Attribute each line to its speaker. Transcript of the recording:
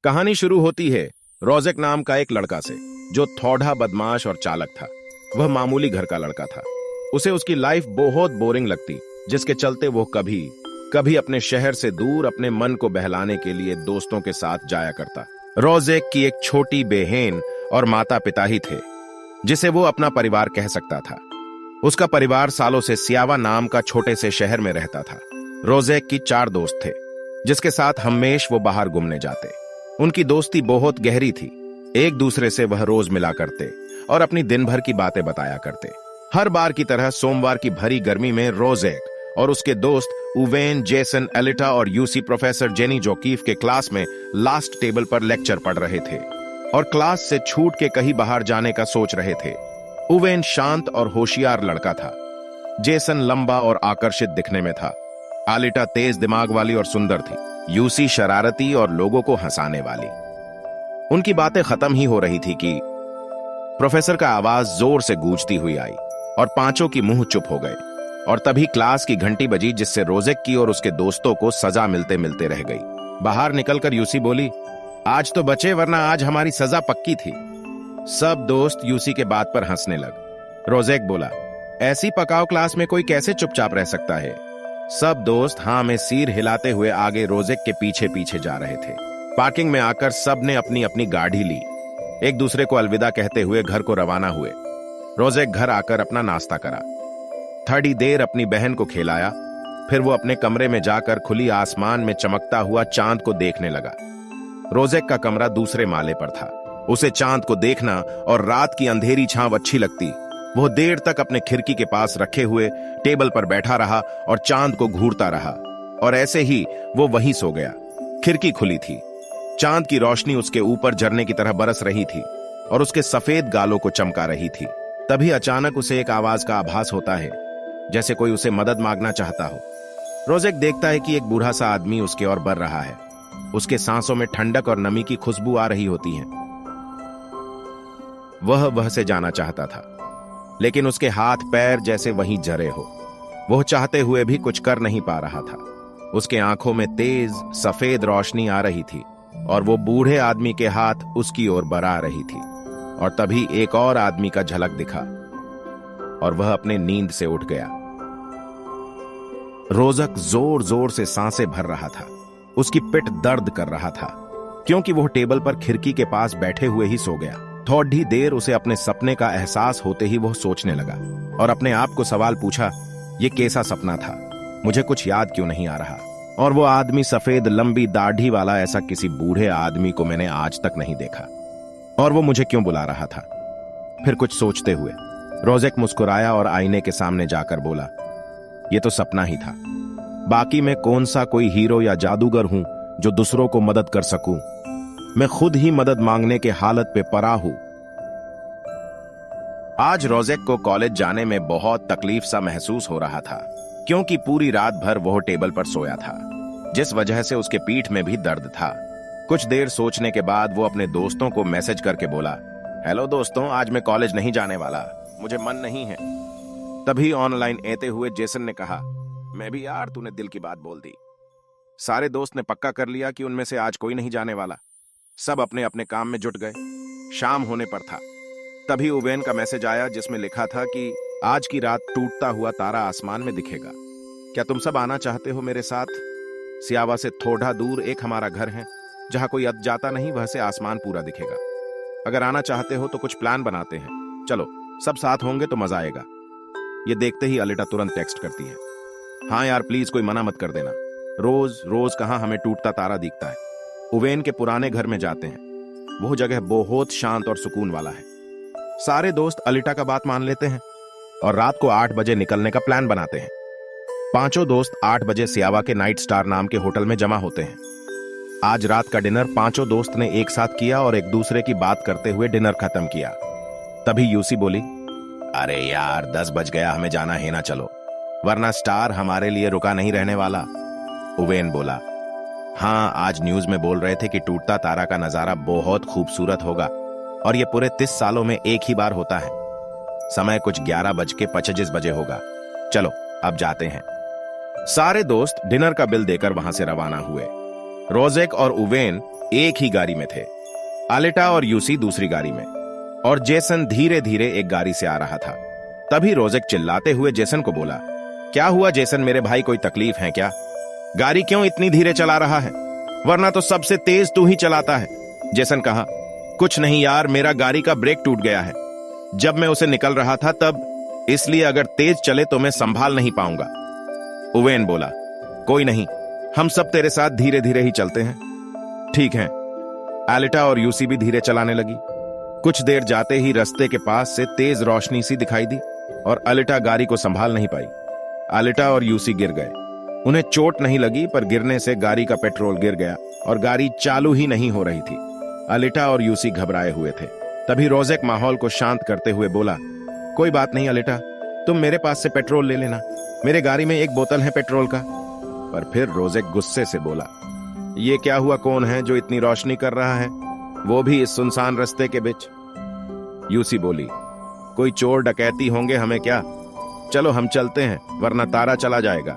Speaker 1: कहानी शुरू होती है रोजेक नाम का एक लड़का से, जो थोड़ा बदमाश और चालक था। वह मामूली घर का लड़का था। उसे उसकी लाइफ बहुत बोरिंग लगती, जिसके चलते वो कभी कभी अपने शहर से दूर अपने मन को बहलाने के लिए दोस्तों के साथ जाया करता। रोजेक की एक छोटी बहन और माता पिता ही थे, जिसे वो अपना परिवार कह सकता था। उसका परिवार सालों से सियावा नाम का छोटे से शहर में रहता था। रोजेक की 4 दोस्त थे, जिसके साथ हमेश वो बाहर घूमने जाते। उनकी दोस्ती बहुत गहरी थी। एक दूसरे से वह रोज मिला करते और अपनी दिन भर की बातें बताया करते। हर बार की तरह सोमवार की भरी गर्मी में रोजेक और उसके दोस्त उवेन, जेसन, एलिटा और यूसी प्रोफेसर जेनी जोकीफ के क्लास में लास्ट टेबल पर लेक्चर पढ़ रहे थे और क्लास से छूट के कहीं बाहर जाने का सोच रहे थे। उवेन शांत और होशियार लड़का था। जेसन लंबा और आकर्षित दिखने में था। एलिटा तेज दिमाग वाली और सुंदर थी। यूसी शरारती और लोगों को हंसाने वाली। उनकी बातें खत्म ही हो रही थी कि प्रोफेसर का आवाज जोर से गूंजती हुई आई और पांचों की मुंह चुप हो गए। और तभी क्लास की घंटी बजी, जिससे रोजेक की और उसके दोस्तों को सजा मिलते मिलते रह गई। बाहर निकलकर यूसी बोली, आज तो बचे, वरना आज हमारी सजा पक्की थी। सब दोस्त यूसी के बात पर हंसने लग। रोजेक बोला, ऐसी पकाओ क्लास में कोई कैसे चुपचाप रह सकता है। सब दोस्त हाँ में सिर हिलाते हुए आगे रोजेक के पीछे पीछे जा रहे थे। पार्किंग में आकर सब ने अपनी अपनी गाड़ी ली। एक दूसरे को अलविदा कहते हुए घर को रवाना हुए। रोजेक घर आकर अपना नाश्ता करा। थोड़ी देर अपनी बहन को खिलाया। फिर वो अपने कमरे में जाकर खुली आसमान में चमकता हुआ चांद को देखने लगा। रोजेक का कमरा दूसरे माले पर था। उसे चांद को देखना और रात की अंधेरी छांव अच्छी लगती। वो देर तक अपने खिड़की के पास रखे हुए टेबल पर बैठा रहा और चांद को घूरता रहा। और ऐसे ही वो वहीं सो गया। खिड़की खुली थी। चांद की रोशनी उसके ऊपर झरने की तरह बरस रही थी और उसके सफेद गालों को चमका रही थी। तभी अचानक उसे एक आवाज का आभास होता है, जैसे कोई उसे मदद मांगना चाहता हो। रोजेक देखता है कि एक बूढ़ा सा आदमी उसके ओर बढ़ रहा है। उसके सांसों में ठंडक और नमी की खुशबू आ रही होती है। वह से जाना चाहता था, लेकिन उसके हाथ पैर जैसे वहीं जरे हो। वह चाहते हुए भी कुछ कर नहीं पा रहा था। उसके आंखों में तेज सफेद रोशनी आ रही थी और वो बूढ़े आदमी के हाथ उसकी ओर बढ़ा रही थी। और तभी एक और आदमी का झलक दिखा और वह अपने नींद से उठ गया। रोजेक जोर जोर से सांसें भर रहा था। उसकी पिठ दर्द कर रहा था, क्योंकि वह टेबल पर खिड़की के पास बैठे हुए ही सो गया। थोड़ी देर उसे अपने सपने का एहसास होते ही वह सोचने लगा और अपने आप को सवाल पूछा, यह कैसा सपना था, मुझे कुछ याद क्यों नहीं आ रहा। और वो आदमी सफेद लंबी दाढ़ी वाला, ऐसा किसी बूढ़े आदमी को मैंने आज तक नहीं देखा। और वो मुझे क्यों बुला रहा था। फिर कुछ सोचते हुए रोजेक मुस्कुराया और आईने के सामने जाकर बोला, यह तो सपना ही था। बाकी मैं कौन सा कोई हीरो या जादूगर हूं जो दूसरों को मदद कर सकूं। मैं खुद ही मदद मांगने के हालत पे पड़ा हूं। आज रोजेक को कॉलेज जाने में बहुत तकलीफ सा महसूस हो रहा था, क्योंकि पूरी रात भर वह टेबल पर सोया था, जिस वजह से उसके पीठ में भी दर्द था। कुछ देर सोचने के बाद वो अपने दोस्तों को मैसेज करके बोला, हेलो दोस्तों, आज मैं कॉलेज नहीं जाने वाला, मुझे मन नहीं है। तभी ऑनलाइन आते हुए जेसन ने कहा, मैं भी यार, तूने दिल की बात बोल दी। सारे दोस्त ने पक्का कर लिया कि उनमें से आज कोई नहीं जाने वाला। सब अपने अपने काम में जुट गए। शाम होने पर था। तभी उवेन का मैसेज आया, जिसमें लिखा था कि आज की रात टूटता हुआ तारा आसमान में दिखेगा। क्या तुम सब आना चाहते हो मेरे साथ? सियावा से थोड़ा दूर एक हमारा घर है, जहां कोई अत जाता नहीं, वह से आसमान पूरा दिखेगा। अगर आना चाहते हो तो कुछ प्लान बनाते हैं। चलो, सब साथ होंगे तो मजा आएगा। ये देखते ही एलिटा तुरंत टेक्स्ट करती है, हाँ यार प्लीज, कोई मना मत कर देना। रोज रोज कहां हमें टूटता तारा दिखता है। उवेन के पुराने घर में जाते हैं। वो जगह बहुत शांत और सुकून वाला है। सारे दोस्त एलिटा का बात मान लेते हैं और रात को 8 बजे निकलने का प्लान बनाते हैं। पांचों दोस्त 8 बजे सियावा के नाइट स्टार नाम के होटल में जमा होते हैं। आज रात का डिनर पांचों दोस्त ने एक साथ किया और एक दूसरे की बात करते हुए डिनर खत्म किया। तभी यूसी बोली, अरे यार 10 बज गया, हमें जाना है ना, चलो, वरना स्टार हमारे लिए रुका नहीं रहने वाला। उवेन बोला, हाँ, आज न्यूज में बोल रहे थे कि टूटता तारा का नजारा बहुत खूबसूरत होगा और ये पूरे 30 सालों में एक ही बार होता है। समय कुछ 11:25 बजे होगा। चलो अब जाते हैं। सारे दोस्त डिनर का बिल देकर वहां से रवाना हुए। रोजेक और उवेन एक ही गाड़ी में थे। आलेटा और यूसी दूसरी गाड़ी में, और जेसन धीरे धीरे एक गाड़ी से आ रहा था। तभी रोजेक चिल्लाते हुए जेसन को बोला, क्या हुआ जेसन, मेरे भाई कोई तकलीफ है क्या? गाड़ी क्यों इतनी धीरे चला रहा है? वरना तो सबसे तेज तू ही चलाता है। जेसन कहा, कुछ नहीं यार, मेरा गाड़ी का ब्रेक टूट गया है जब मैं उसे निकल रहा था तब, इसलिए अगर तेज चले तो मैं संभाल नहीं पाऊंगा। ओवेन बोला, कोई नहीं, हम सब तेरे साथ धीरे धीरे ही चलते हैं। ठीक है। आलेटा और यूसी भी धीरे चलाने लगी। कुछ देर जाते ही रास्ते के पास से तेज रोशनी सी दिखाई दी और आलेटा गाड़ी को संभाल नहीं पाई। आलेटा और यूसी गिर गए। उन्हें चोट नहीं लगी, पर गिरने से गाड़ी का पेट्रोल गिर गया और गाड़ी चालू ही नहीं हो रही थी। आलेटा और यूसी घबराए हुए थे। तभी रोजेक माहौल को शांत करते हुए बोला, कोई बात नहीं आलेटा, तुम मेरे पास से पेट्रोल ले लेना, मेरे गाड़ी में एक बोतल है पेट्रोल का। पर फिर रोजेक गुस्से से बोला, ये क्या हुआ, कौन है जो इतनी रोशनी कर रहा है, वो भी इस सुनसान रास्ते के बीच? यूसी बोली, कोई चोर डकैती होंगे, हमें क्या, चलो हम चलते हैं वरना तारा चला जाएगा।